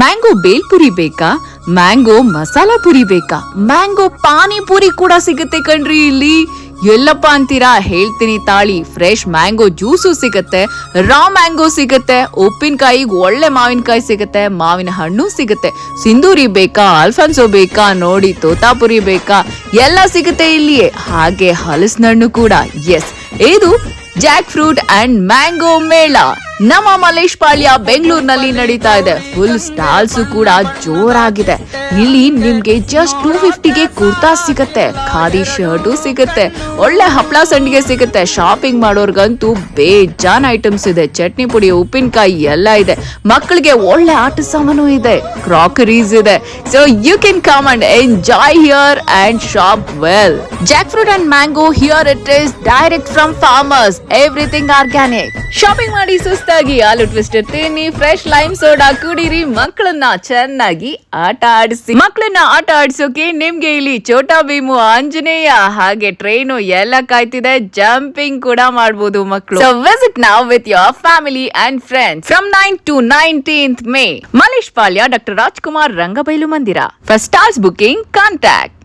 Mango bhelpuri ಬೇಕಾ, mango masala Puri ಬೇಕಾ, mango panipuri ಕೂಡ ಸಿಗುತ್ತೆ ಕಣ್ರಿ ಇಲ್ಲಿ. ಎಲ್ಲಪ್ಪ ಅಂತೀರಾ? ಹೇಳ್ತೀನಿ ತಾಳಿ. ಫ್ರೆಶ್ ಮ್ಯಾಂಗೋ ಜ್ಯೂಸು ಸಿಗುತ್ತೆ, ರಾ ಮ್ಯಾಂಗೋ ಸಿಗುತ್ತೆ, ಉಪ್ಪಿನಕಾಯಿ ಒಳ್ಳೆ ಮಾವಿನಕಾಯಿ ಸಿಗುತ್ತೆ, ಮಾವಿನ ಹಣ್ಣು ಸಿಗುತ್ತೆ. ಸಿಂಧೂರಿ ಬೇಕಾ, ಅಲ್ಫಾನ್ಸೋ ಬೇಕಾ, ನೋಡಿ ತೋತಾಪುರಿ ಬೇಕಾ, ಎಲ್ಲ ಸಿಗುತ್ತೆ ಇಲ್ಲಿಯೇ. ಹಾಗೆ ಹಲಸಿನಣ್ಣು ಕೂಡ. ಎಸ್, ಇದು ಜಾಕ್ ಫ್ರೂಟ್ ಅಂಡ್ ಮ್ಯಾಂಗೋ ಮೇಳ ನಮ್ಮ ಮಲೇಶ್ ಪಾಳ್ಯ ಬೆಂಗಳೂರಿನಲ್ಲಿ ನಡೀತಾ ಇದೆ. ಫುಲ್ ಸ್ಟಾಲ್ಸ್ ಕೂಡ ಜೋರಾಗಿದೆ. ಇಲ್ಲಿ ನಿಮ್ಗೆ ಜಸ್ಟ್ 250ಗೆ ಕುರ್ತಾ ಸಿಗತ್ತೆ, ಖಾದಿ ಶರ್ಟು ಸಿಗುತ್ತೆ, ಒಳ್ಳೆ ಹಪ್ಳ ಸಂಡಿಗೆ ಸಿಗುತ್ತೆ. ಶಾಪಿಂಗ್ ಮಾಡೋರ್ಗಂತೂ ಬೇಜಾನ್ ಐಟಮ್ಸ್ ಇದೆ. ಚಟ್ನಿ ಪುಡಿ, ಉಪ್ಪಿನಕಾಯಿ ಎಲ್ಲ ಇದೆ. ಮಕ್ಕಳಿಗೆ ಒಳ್ಳೆ ಆಟ ಸಾಮಾನು ಇದೆ, ಕ್ರಾಕರೀಸ್ ಇದೆ. So you can come and enjoy here and shop well. Jackfruit and mango, here it is direct from farmers, everything organic. Shopping ಮಾಡಿ ಸುಸ್ತಾಗಿ ಆಲೂ ಟ್ವಿಸ್ಟರ್ ತಿನ್ನಿ, ಫ್ರೆಶ್ ಲೈಮ್ ಸೋಡಾ ಕುಡೀರಿ, ಮಕ್ಕಳನ್ನ ಚೆನ್ನಾಗಿ ಆಟ ಆಡಿಸೋಕೆ ನಿಮ್ಗೆ ಇಲ್ಲಿ ಛೋಟಾ ಭೀಮು, ಆಂಜನೇಯ ಹಾಗೆ ಟ್ರೈನು ಎಲ್ಲ ಕಾಯ್ತಿದೆ. ಜಂಪಿಂಗ್ ಕೂಡ ಮಾಡಬಹುದು ಮಕ್ಕಳು. So visit now with your family and friends from 9 to 19th May. Malleshpalya, doctor Rajkumar Rangabailu Mandira. For stars booking contact